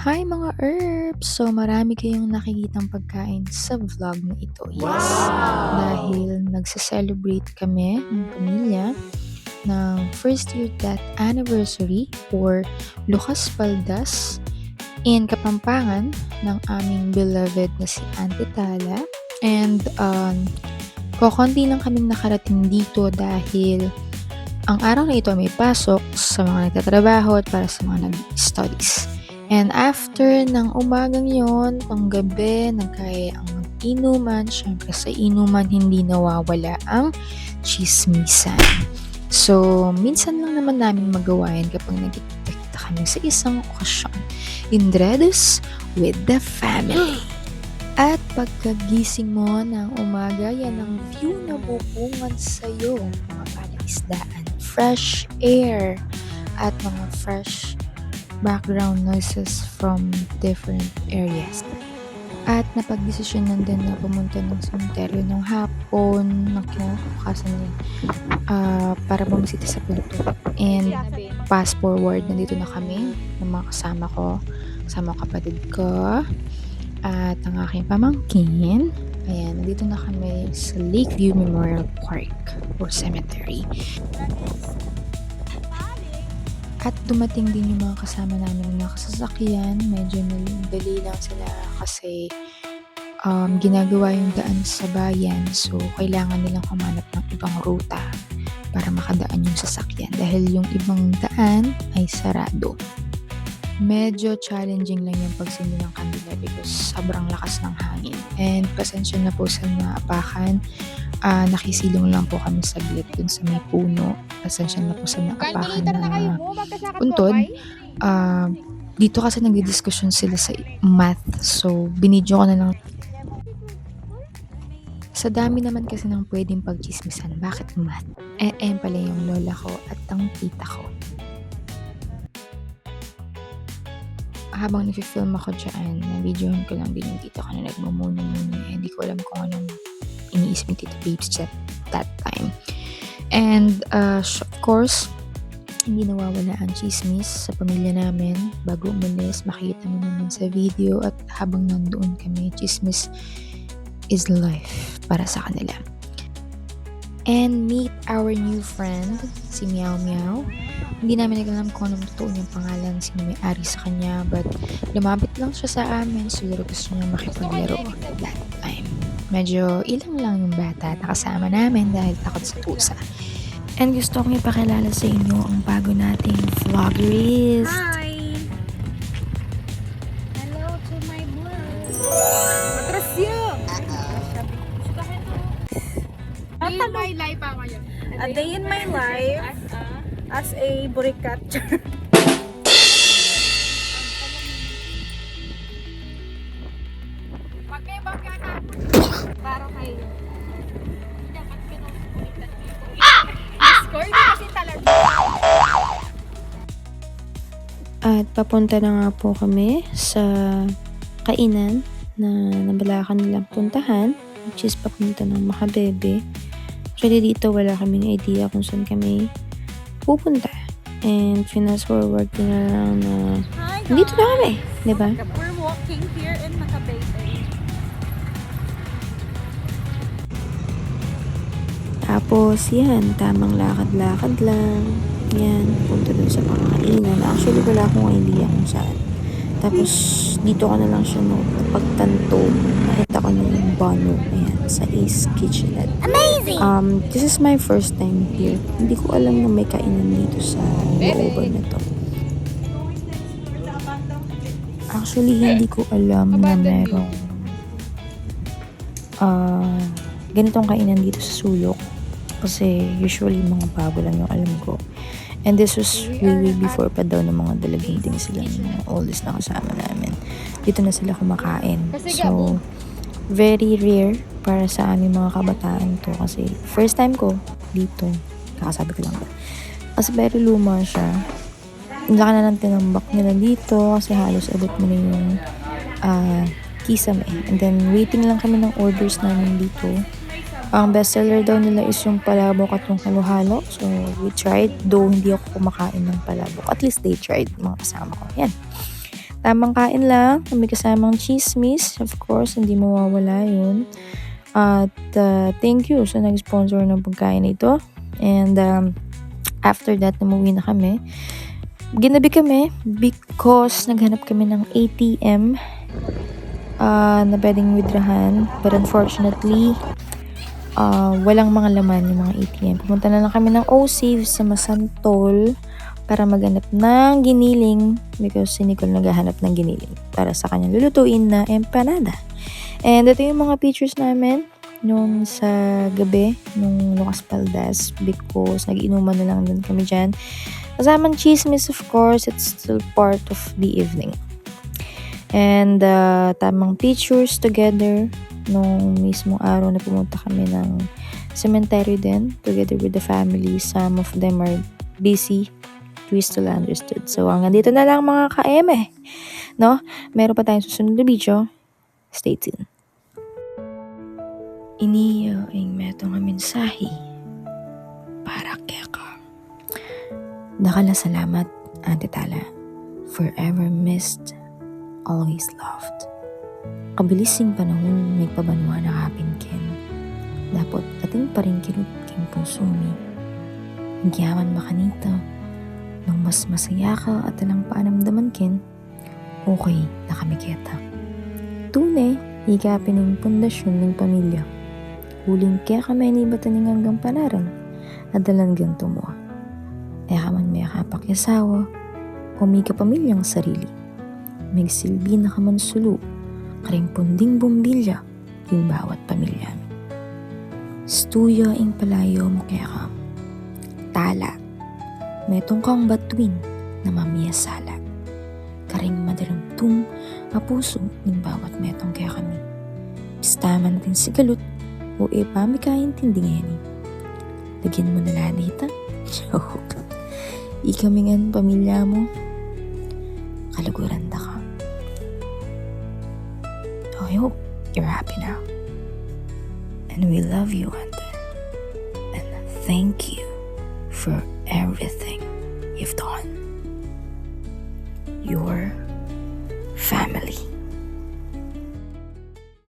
Hi mga herbs! So marami kayong nakikitang pagkain sa vlog na ito. Yes! Dahil nagse-celebrate kami ng pamilya ng first year death anniversary or Lucas Paldas in Kapampangan ng aming beloved na si Auntie Tala. And kokonti lang kaming nakarating dito dahil ang araw na ito may pasok sa mga nagtatrabaho at para sa mga nag-studies. And after ng umagang yon, pang gabi, nagkaya ang mag-inuman. Syempre sa inuman, hindi nawawala ang chismisan. So, minsan lang naman namin magawa yan kapag nagkikita kami sa isang okasyon. Indredos with the family. At pagkagising mo ng umaga, yan ang view na bubungan sa'yo. Mga palaisdaan, fresh air, at mga fresh background noises from different areas. At napagdesisyonan din na pumunta ng sementeryo ng hapon na kinakabukasan nila para bumisita sa kulto. And fast forward, nandito na kami ng mga kasama ko, kasama kapatid ko, at ang aking pamangkin. Ayan, nandito na kami sa Lakeview Memorial Park or Cemetery. At dumating din yung mga kasama namin na nakasasakyan. Medyo dali lang sila kasi ginagawa yung daan sa bayan. So, kailangan nilang humanap ng ibang ruta para makadaan yung sasakyan. Dahil yung ibang daan ay sarado. Medyo challenging lang yung pagsindi ng kandila because sobrang lakas ng hangin. And pasensya na po sa naapakan. Nakisilong lang po kami saglit dun sa may puno. Pasensya na po sa naapakan na puntod. Dito kasi nagdidiskusyon sila sa math. So, binidyo ko na lang. Sa dami naman kasi ng pwedeng pagchismisan, bakit math? Pala yung lola ko at ang tita ko. Habang nag-film ako dyan, na-videohan ko lang din yung tita ko na nagmumuni-muni. Hindi ko alam kung anong iniisip ni Tita Babes that time. And of course, hindi nawawala ang chismis sa pamilya namin. Bago umalis, makikita mo naman sa video at habang nandoon kami, chismis is life para sa kanila. And meet our new friend, si Meow Meow. Hindi namin alam kung anong totoo niyang pangalan, sino may-ari sa kanya, but lumapit lang siya sa amin, siguro gusto niya makipaglaro that time. Medyo ilang lang yung bata na kasama namin dahil takot sa tusa. And gusto kong ipakilala sa inyo ang bago nating vloggerist. Hi! Hello to my vlog! Matras yun! A day in my life ako yun. A day in my life as a burik catcher. Para kayo. Score na kasi talaga. At papunta na nga po kami sa kainan na nabalakan nilang puntahan, which is papunta ng Makabebe. Actually dito wala kaming idea kung saan kami pupunta. And fast forward ko na lang na dito na kami, di ba? We're walking here in Makabebe. Tapos yan, tamang lakad-lakad lang. Yan, punta dun sa pangkainan. Actually wala akong idea kung saan. Tapos dito ko na lang siya napagtanto. Nakita ko na yung banner. Ayan, sa Ace Kitchenette. Amazing! This is my first time here. Hindi ko alam na may kainan dito sa looban na to. Actually, hindi ko alam na merong ganitong kainan dito sa sulok. Kasi usually mga bago lang yung alam ko. And this was way before pa daw ng mga dalaginting sila ng oldest na kasama namin. Dito na sila kumakain. So, very rare para sa aming mga kabataan to. Kasi first time ko dito. Kakasabi ko lang ba. Kasi very luma siya. Ang laki na ng tinambak nila dito. Kasi halos abot mo na yung kisame. And then, waiting lang kami ng orders namin dito. Ang bestseller daw nila is yung palabok at yung halo-halo. So, we tried. Though hindi ako kumakain ng palabok. At least they tried, mga kasama ko. Yan. Tamang kain lang, may kasamang chismis. Of course, hindi mawawala yun. At thank you sa nag-sponsor ng pagkain na ito. And after that, umuwi na kami. Ginabi kami because naghanap kami ng ATM na pwedeng withdrahan. But unfortunately, walang mga laman yung mga ATM. Pumunta na lang kami ng O-Save sa Masantol para maghanap ng giniling because si Nicole naghahanap ng giniling para sa kanyang lulutuin na empanada. And ito yung mga pictures namin nung sa gabi nung Lucas Paldas because nag-inuman na lang din kami dyan. Kasamang chismis, of course, it's still part of the evening. And tamang pictures together nung mismong araw na pumunta kami ng cemetery din together with the family. Some of them are busy. We still understood. So, hanggang dito na lang mga ka-eme. No? Meron pa tayong susunod na video. Stay tuned. Iniyo ang metong mensahe para keka. Dakala salamat, Ate Tala. Forever missed, always loved. Kabilising panahon may pabanwa na kapin ken. Dapat ating pa rin kinut king pusumi. Hingyaman makanita. Nung mas masaya ka at alang paanamdaman ken, okay na kami kita. Tunay, higapin ng pundasyon ng pamilya. Huling kaya kami ni bataning hanggang panaran, adalan ganto mo. Eka man may kapakyasawa, o may kapamilyang sarili. May silbi na kaman sulu, karing punding bumbilya, yung bawat pamilya. Stuyo ing palayo mo kaya ka. Tala, metong kang batuin na mamiyasala. Karing madalumtum apuso ng bawat metong kaya kami. Pistaman natin si galut o ipami kaintindi ngayon. Lagyan mo na lanita. Joke. Ikamingan pamilya mo. Kaluguran da ka. I hope you're happy now. And we love you, Ante. And thank you for everything you've done. Your family.